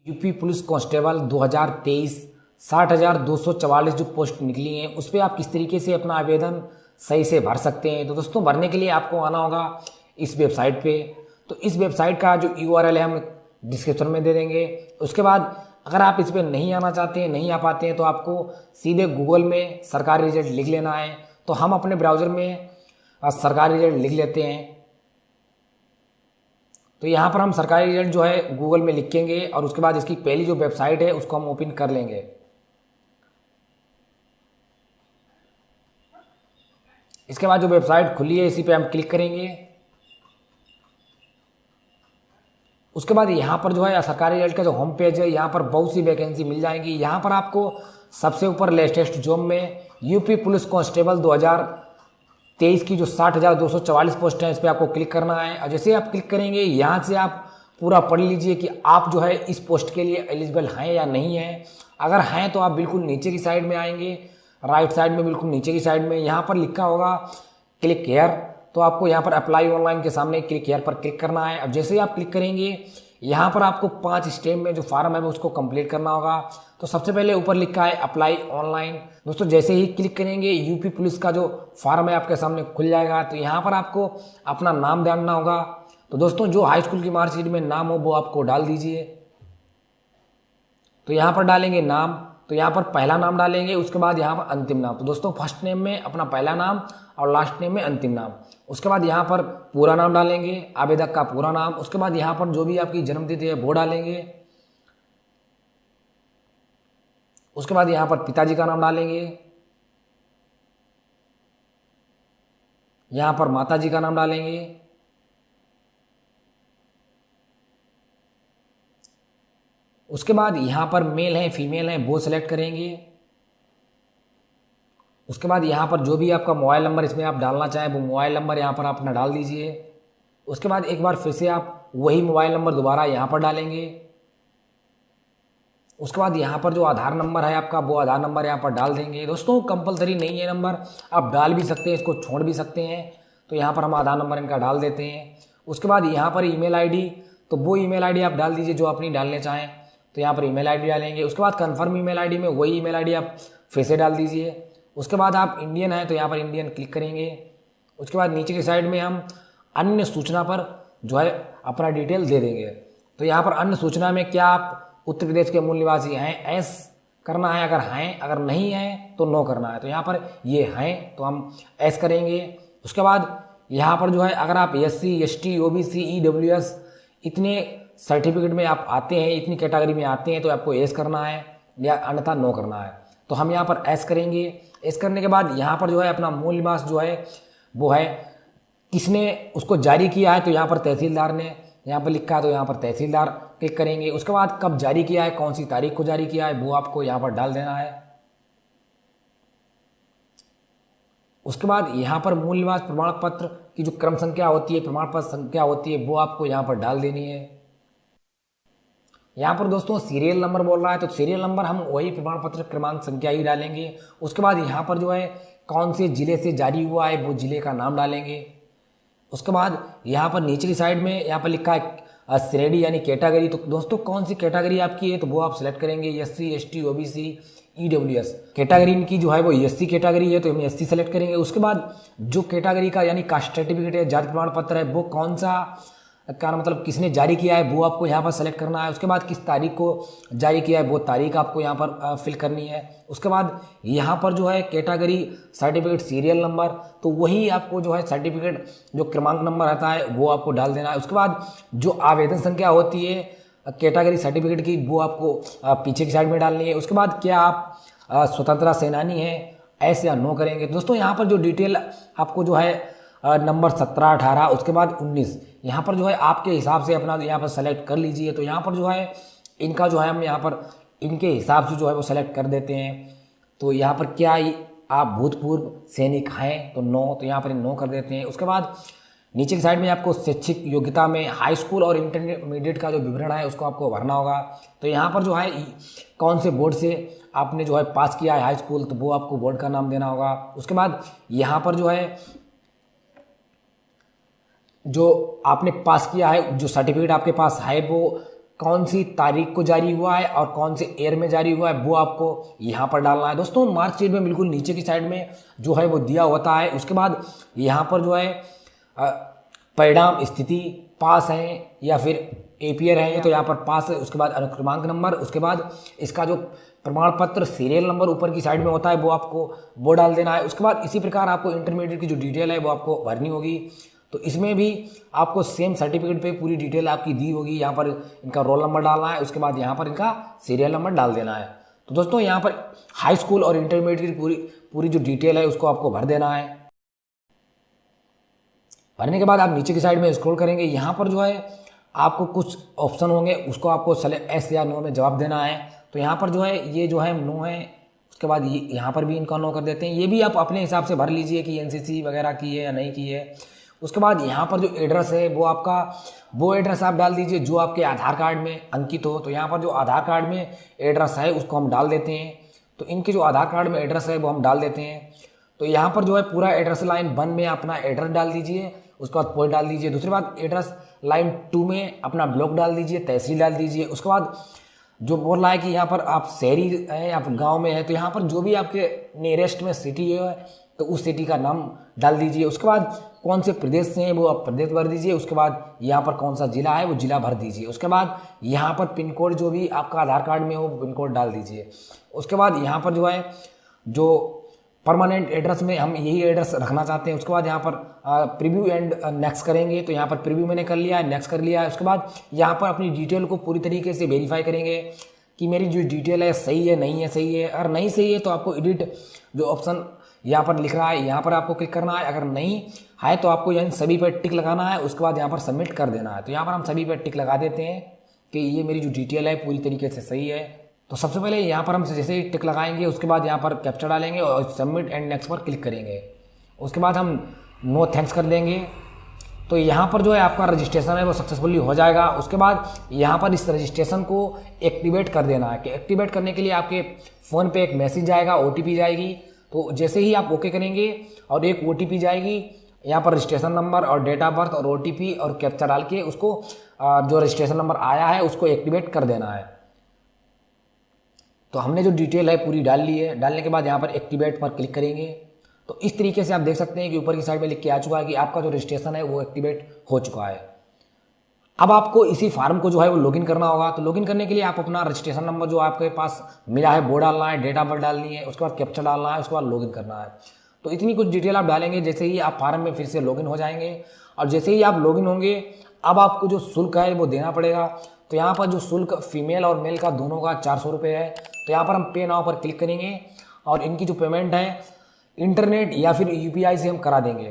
UP police constable 2023 60,244 जो post निकली हैं उस पर आप किस तरीके से अपना आवेदन सही से भर सकते हैं। तो दोस्तों भरने के लिए आपको आना होगा इस वेबसाइट पे। तो इस वेबसाइट का जो URL है हम डिस्क्रिप्शन में दे देंगे। उसके बाद अगर आप इस पर नहीं आना चाहते हैं, नहीं आ पाते हैं, तो आपको सीधे गूगल में सरकारी रिजल्ट लिख लेना है। तो हम अपने ब्राउज़र में सरकारी रिजल्ट लिख लेते हैं। तो यहाँ पर हम सरकारी रिजल्ट जो है गूगल में लिखेंगे और उसके बाद इसकी पहली जो वेबसाइट है उसको हम ओपन कर लेंगे। इसके बाद जो वेबसाइट खुली है इसी पे हम क्लिक करेंगे। उसके बाद यहाँ पर जो है सरकारी रिजल्ट का जो होम पेज है यहाँ पर बहुत सी वैकेंसी मिल जाएंगी। यहाँ पर आपको सबसे ऊपर लेटेस्ट जॉब में यूपी पुलिस कांस्टेबल 2023 की जो 60,244 पोस्ट है इस पर आपको क्लिक करना है। और जैसे आप क्लिक करेंगे यहाँ से आप पूरा पढ़ लीजिए कि आप जो है इस पोस्ट के लिए एलिजिबल हैं या नहीं हैं। अगर हैं तो आप बिल्कुल नीचे की साइड में आएंगे, राइट साइड में बिल्कुल नीचे की साइड में यहाँ पर लिखा होगा क्लिक हेयर। तो आपको यहाँ पर अप्लाई ऑनलाइन के सामने क्लिक हेयर पर क्लिक करना है। अब जैसे ही आप क्लिक करेंगे यहाँ पर आपको 5 स्टेप में जो फार्म है उसको कंप्लीट करना होगा। तो सबसे पहले ऊपर लिखा है अप्लाई ऑनलाइन। दोस्तों जैसे ही क्लिक करेंगे यूपी पुलिस का जो फार्म है आपके सामने खुल जाएगा। तो यहाँ पर आपको अपना नाम डालना होगा। तो दोस्तों जो हाई स्कूल की मार्कशीट में नाम हो वो आपको डाल दीजिए। तो यहाँ पर डालेंगे नाम। तो यहाँ पर पहला नाम डालेंगे, उसके बाद यहाँ पर अंतिम नाम। तो दोस्तों फर्स्ट नेम में अपना पहला नाम और लास्ट नेम में अंतिम नाम। उसके बाद यहाँ पर पूरा नाम डालेंगे, आवेदक का पूरा नाम। उसके बाद यहाँ पर जो भी आपकी जन्मतिथि है वो डालेंगे। उसके बाद यहाँ पर पिताजी का नाम डालेंगे, यहाँ पर माताजी का नाम डालेंगे, उसके बाद यहाँ पर मेल है फीमेल है वो सिलेक्ट करेंगे। उसके बाद यहाँ पर जो भी आपका मोबाइल नंबर इसमें आप डालना चाहें वो मोबाइल नंबर यहाँ पर आप अपना डाल दीजिए। उसके बाद एक बार फिर से आप वही मोबाइल नंबर दोबारा यहाँ पर डालेंगे। उसके बाद यहाँ पर जो आधार नंबर है आपका वो आधार नंबर यहाँ पर डाल देंगे। दोस्तों कंपलसरी नहीं है नंबर, आप डाल भी सकते हैं, इसको छोड़ भी सकते हैं। तो यहाँ पर हम आधार नंबर इनका डाल देते हैं। उसके बाद यहाँ पर ईमेल आईडी, तो वो ईमेल आईडी आप डाल दीजिए जो अपनी डालने चाहें। तो यहाँ पर ईमेल आईडी डालेंगे। उसके बाद कन्फर्म ईमेल आईडी में वही ईमेल आईडी आप फिर से डाल दीजिए। उसके बाद आप इंडियन हैं तो यहाँ पर इंडियन क्लिक करेंगे। उसके बाद नीचे की साइड में हम अन्य सूचना पर जो है अपना डिटेल दे देंगे। तो यहाँ पर अन्य सूचना में क्या आप उत्तर प्रदेश के मूल निवासी हैं, एस करना है अगर हैं, अगर नहीं हैं तो नो करना है। तो यहाँ पर ये हैं तो हम एस करेंगे। उसके बाद यहाँ पर जो है अगर आप SC ST OBC EWS इतने सर्टिफिकेट में आप आते हैं, इतनी कैटेगरी में आते हैं तो आपको एस करना है या अन्यथा नो करना है। तो हम यहाँ पर एस करेंगे। एस करने के बाद यहाँ पर जो है अपना मूल निवास जो है वो है किसने उसको जारी किया है। तो यहाँ पर तहसीलदार ने यहाँ पर लिखा है तो यहाँ पर तहसीलदार क्लिक करेंगे। उसके बाद कब जारी किया है, कौन सी तारीख को जारी किया है वो आपको यहाँ पर डाल देना है। उसके बाद यहाँ पर मूल निवास प्रमाण पत्र की जो क्रम संख्या होती है, प्रमाण पत्र संख्या होती है वो आपको यहाँ पर डाल देनी है। यहाँ पर दोस्तों सीरियल नंबर बोल रहा है तो सीरियल नंबर हम वही प्रमाण पत्र क्रमांक संख्या ही डालेंगे। उसके बाद यहाँ पर जो है कौन से जिले से जारी हुआ है वो जिले का नाम डालेंगे। उसके बाद यहाँ पर नीचे की साइड में यहाँ पर लिखा है श्रेणी यानी कैटेगरी। तो दोस्तों कौन सी कैटेगरी आपकी है तो वो आप सिलेक्ट करेंगे, SC ST OBC EWS। Category इनकी जो है वो SC कैटेगरी है तो हम SC सेलेक्ट करेंगे। उसके बाद जो कैटेगरी का यानी कास्ट सर्टिफिकेट है, जाति प्रमाण पत्र है, वो कौन सा का मतलब किसने जारी किया है वो आपको यहाँ पर सेलेक्ट करना है। उसके बाद किस तारीख को जारी किया है वो तारीख आपको यहाँ पर फिल करनी है। उसके बाद यहाँ पर जो है कैटेगरी सर्टिफिकेट सीरियल नंबर, तो वही आपको जो है सर्टिफिकेट जो क्रमांक नंबर रहता है वो आपको डाल देना है। उसके बाद जो आवेदन संख्या होती है कैटेगरी सर्टिफिकेट की वो आपको पीछे की साइड में डालनी है। उसके बाद क्या आप स्वतंत्रता सेनानी हैं, ऐसे या नो करेंगे। दोस्तों यहाँ पर जो डिटेल आपको जो है नंबर 17 18 उसके बाद 19 यहाँ पर जो है आपके हिसाब से अपना यहाँ पर सेलेक्ट कर लीजिए। तो यहाँ पर जो है इनका जो है हम यहाँ पर इनके हिसाब से जो है वो सेलेक्ट कर देते हैं। तो यहाँ पर क्या आप भूतपूर्व सैनिक हैं तो नो, तो यहाँ पर नो कर देते हैं। उसके बाद नीचे की साइड में आपको शैक्षिक योग्यता में हाई स्कूल और इंटरमीडिएट का जो विवरण है उसको आपको भरना होगा। तो यहाँ पर जो है कौन से बोर्ड से आपने जो है पास किया है हाई स्कूल तो वो आपको बोर्ड का नाम देना होगा। उसके बाद यहाँ पर जो है जो आपने पास किया है, जो सर्टिफिकेट आपके पास है वो कौन सी तारीख को जारी हुआ है और कौन से ईयर में जारी हुआ है वो आपको यहाँ पर डालना है। दोस्तों मार्कशीट में बिल्कुल नीचे की साइड में जो है वो दिया होता है। उसके बाद यहाँ पर जो है परिणाम स्थिति पास है या फिर एपीयर है, तो यहाँ पर पास है। उसके बाद अनुक्रमांक नंबर, उसके बाद इसका जो प्रमाण पत्र सीरियल नंबर ऊपर की साइड में होता है वो आपको वो डाल देना है। उसके बाद इसी प्रकार आपको इंटरमीडिएट की जो डिटेल है वो आपको भरनी होगी। तो इसमें भी आपको सेम सर्टिफिकेट पे पूरी डिटेल आपकी दी होगी। यहाँ पर इनका रोल नंबर डालना है, उसके बाद यहाँ पर इनका सीरियल नंबर डाल देना है। तो दोस्तों यहाँ पर हाई स्कूल और इंटरमीडिएट की पूरी जो डिटेल है उसको आपको भर देना है। भरने के बाद आप नीचे की साइड में स्क्रॉल करेंगे, यहाँ पर जो है आपको कुछ ऑप्शन होंगे, उसको आपको एस या नो में जवाब देना है। तो यहाँ पर जो है ये जो है नो है, उसके बाद ये यहाँ पर भी इनका नो कर देते हैं। ये भी आप अपने हिसाब से भर लीजिए कि एनसीसी वगैरह की है या नहीं की है। उसके बाद यहाँ पर जो एड्रेस है वो आपका वो एड्रेस आप डाल दीजिए जो आपके आधार कार्ड में अंकित हो। तो यहाँ पर जो आधार कार्ड में एड्रेस है उसको हम डाल देते हैं। तो इनके जो आधार कार्ड में एड्रेस है वो हम डाल देते हैं। तो यहाँ पर जो है पूरा एड्रेस लाइन 1 में अपना एड्रेस डाल दीजिए, उसके बाद पोस्ट डाल दीजिए। दूसरी बात एड्रेस लाइन 2 में अपना ब्लॉक डाल दीजिए, तहसील डाल दीजिए। उसके बाद जो बोल रहा है कि यहाँ पर आप शहरी हैं या गांव में है, तो यहाँ पर जो भी आपके नियरेस्ट में सिटी है तो उस सिटी का नाम डाल दीजिए। उसके बाद कौन से प्रदेश से हैं वो आप प्रदेश भर दीजिए। उसके बाद यहाँ पर कौन सा जिला है वो जिला भर दीजिए। उसके बाद यहाँ पर पिन कोड जो भी आपका आधार कार्ड में हो पिन कोड डाल दीजिए। उसके बाद यहाँ पर जो है जो परमानेंट एड्रेस में हम यही एड्रेस रखना चाहते हैं। उसके बाद यहाँ पर प्रीव्यू एंड नेक्स्ट करेंगे। तो यहाँ पर प्रीव्यू मैंने कर लिया है, नेक्स्ट कर लिया है। उसके बाद यहाँ पर अपनी डिटेल को पूरी तरीके से वेरीफाई करेंगे कि मेरी जो डिटेल है सही है नहीं है सही है। अगर नहीं सही है तो आपको एडिट जो ऑप्शन यहाँ पर लिख रहा है यहाँ पर आपको क्लिक करना है। अगर नहीं है तो आपको यहाँ सभी पर टिक लगाना है। उसके बाद यहाँ पर सबमिट कर देना है। तो यहाँ पर हम सभी पर टिक लगा देते हैं कि ये मेरी जो डिटेल है पूरी तरीके से सही है। तो सबसे पहले यहाँ पर हम जैसे ही टिक लगाएंगे उसके बाद यहाँ पर कैप्चा डालेंगे और सबमिट एंड नेक्स्ट पर क्लिक करेंगे। उसके बाद हम नो थैंक्स कर देंगे। तो यहाँ पर जो है आपका रजिस्ट्रेशन है वो सक्सेसफुली हो जाएगा। उसके बाद यहाँ पर इस रजिस्ट्रेशन को एक्टिवेट कर देना है कि एक्टिवेट करने के लिए आपके फ़ोन पे एक मैसेज आएगा, OTP जाएगी। तो जैसे ही आप ओके करेंगे और एक OTP जाएगी, यहाँ पर रजिस्ट्रेशन नंबर और डेट ऑफ बर्थ और OTP और कैप्चा डाल के उसको जो रजिस्ट्रेशन नंबर आया है उसको एक्टिवेट कर देना है। तो हमने जो डिटेल है पूरी डाल ली है। डालने के बाद यहाँ पर एक्टिवेट पर क्लिक करेंगे। तो इस तरीके से आप देख सकते हैं कि ऊपर की साइड में लिख के आ चुका है कि आपका जो रजिस्ट्रेशन है वो एक्टिवेट हो चुका है। अब आपको इसी फार्म को जो है वो लॉगिन करना होगा। तो लॉगिन करने के लिए आप अपना रजिस्ट्रेशन नंबर जो आपके पास मिला है वो डालना है, डेट ऑफ बर्थ डालनी है, उसके बाद कैप्चा डालना है, उसके बाद लॉगिन करना है। तो इतनी कुछ डिटेल आप डालेंगे, जैसे ही आप फार्म में फिर से लॉगिन हो जाएंगे। और जैसे ही आप लॉगिन होंगे अब आपको जो शुल्क है वो देना पड़ेगा। तो यहाँ पर जो शुल्क फीमेल और मेल का दोनों का 400 रुपये है। तो यहाँ पर हम पे नाउ पर क्लिक करेंगे और इनकी जो पेमेंट है इंटरनेट या फिर UPI से हम करा देंगे।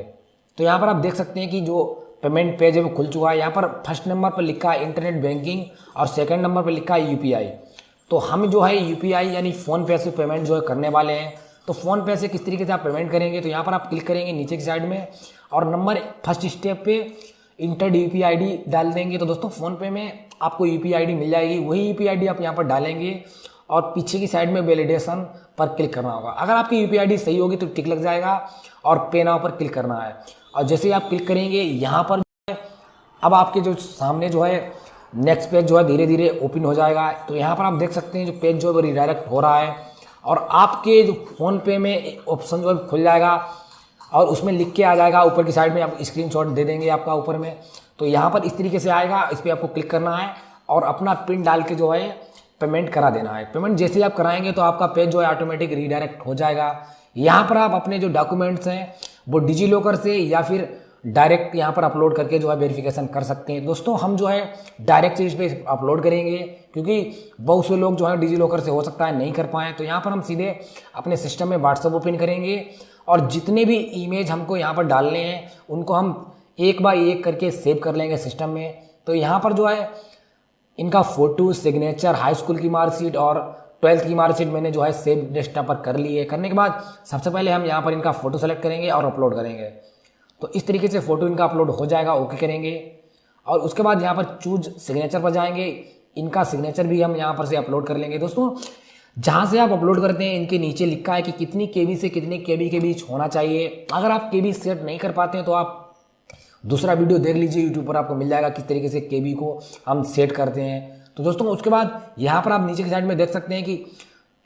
तो यहाँ पर आप देख सकते हैं कि जो पेमेंट पेज है वो खुल चुका है। यहाँ पर फर्स्ट नंबर पर लिखा है इंटरनेट बैंकिंग और सेकंड नंबर पर लिखा है UPI। तो हम जो है UPI यानी फ़ोन पे से पेमेंट जो है करने वाले हैं। तो फ़ोन पे से किस तरीके से आप पेमेंट करेंगे, तो यहाँ पर आप क्लिक करेंगे नीचे की साइड में और नंबर फर्स्ट स्टेप पे इंटर UPI ID डाल देंगे। तो दोस्तों फ़ोन पे में आपको UPI ID मिल जाएगी, वही UPI ID आप यहाँ पर डालेंगे और पीछे की साइड में वैलिडेशन पर क्लिक करना होगा। अगर आपकी UPI ID सही होगी तो टिक लग जाएगा और पे नाउ पर क्लिक करना है। और जैसे ही आप क्लिक करेंगे यहाँ पर अब आपके जो सामने जो है नेक्स्ट पेज जो है धीरे धीरे ओपन हो जाएगा। तो यहाँ पर आप देख सकते हैं जो पेज जो है रिडायरेक्ट हो रहा है और आपके जो फ़ोन पे में ऑप्शन जो है खुल जाएगा और उसमें लिख के आ जाएगा ऊपर की साइड में। आप स्क्रीनशॉट दे देंगे आपका ऊपर में। तो यहाँ पर इस तरीके से आएगा, इस पर आपको क्लिक करना है और अपना पिन डाल के जो है पेमेंट करा देना है। पेमेंट जैसे ही आप कराएंगे तो आपका पेज जो है ऑटोमेटिक रीडायरेक्ट हो जाएगा। यहाँ पर आप अपने जो डॉक्यूमेंट्स हैं वो डिजी लॉकर से या फिर डायरेक्ट यहाँ पर अपलोड करके जो है वेरिफिकेशन कर सकते हैं। दोस्तों हम जो है डायरेक्ट इस पे अपलोड करेंगे क्योंकि बहुत से लोग जो है डिजी लॉकर से हो सकता है नहीं कर पाएँ। तो यहाँ पर हम सीधे अपने सिस्टम में व्हाट्सएप ओपन करेंगे और जितने भी इमेज हमको यहाँ पर डालने हैं उनको हम एक बाय एक करके सेव कर लेंगे सिस्टम में। तो यहाँ पर जो है इनका फ़ोटो, सिग्नेचर, हाई स्कूल की मार्कशीट और 12th की मार्कशीट मैंने जो है सेव डेस्कटॉप पर कर ली है। करने के बाद सबसे पहले हम यहाँ पर इनका फ़ोटो सेलेक्ट करेंगे और अपलोड करेंगे। तो इस तरीके से फ़ोटो इनका अपलोड हो जाएगा, ओके करेंगे और उसके बाद यहाँ पर चूज सिग्नेचर पर जाएंगे। इनका सिग्नेचर भी हम यहाँ पर से अपलोड कर लेंगे। दोस्तों जहाँ से आप अपलोड करते हैं इनके नीचे लिखा है कि कितनी KB से कितनी KB के बीच होना चाहिए। अगर आप KB सेट नहीं कर पाते हैं तो आप दूसरा वीडियो देख लीजिए, यूट्यूब पर आपको मिल जाएगा किस तरीके से KB को हम सेट करते हैं। तो दोस्तों उसके बाद यहाँ पर आप नीचे की साइड में देख सकते हैं कि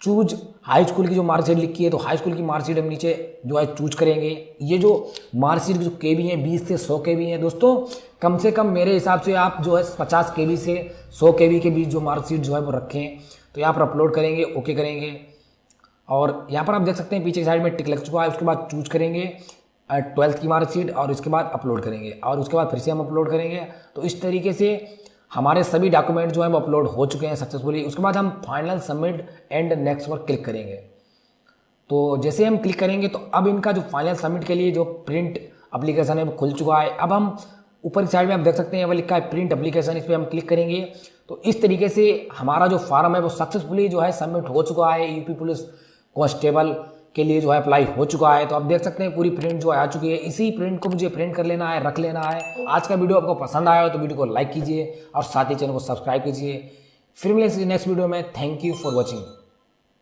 चूज हाई स्कूल की जो मार्कशीट लिखी है, तो हाई स्कूल की मार्कशीट हम नीचे जो है चूज करेंगे। ये जो मार्कशीट की जो केबी है 20 से 100 केबी है दोस्तों, कम से कम मेरे हिसाब से आप जो है 50 केबी से 100 केबी के बीच जो मार्कशीट जो है वो रखें। तो यहाँ पर अपलोड करेंगे, ओके करेंगे और यहाँ पर आप देख सकते हैं पीछे की साइड में टिक लग चुका है। उसके बाद चूज करेंगे 12th की मार्कशीट और उसके बाद अपलोड करेंगे और उसके बाद फिर से हम अपलोड करेंगे। तो इस तरीके से हमारे सभी डॉक्यूमेंट जो है वो अपलोड हो चुके हैं सक्सेसफुली। उसके बाद हम फाइनल सबमिट एंड नेक्स्ट पर क्लिक करेंगे। तो जैसे हम क्लिक करेंगे तो अब इनका जो फाइनल सबमिट के लिए जो प्रिंट एप्लीकेशन है वो खुल चुका है। अब हम ऊपर की साइड में आप देख सकते हैं वो लिखा है प्रिंट एप्लीकेशन, इस पर हम क्लिक करेंगे। तो इस तरीके से हमारा जो फॉर्म है वो सक्सेसफुली जो है सबमिट हो चुका है। यूपी पुलिस कांस्टेबल के लिए जो है अप्लाई हो चुका है। तो आप देख सकते हैं पूरी प्रिंट जो है आ चुकी है। इसी प्रिंट को मुझे प्रिंट कर लेना है, रख लेना है। आज का वीडियो आपको पसंद आया हो तो वीडियो को लाइक कीजिए और साथ ही चैनल को सब्सक्राइब कीजिए। फिर मिलेंगे नेक्स्ट वीडियो में। Thank you for watching.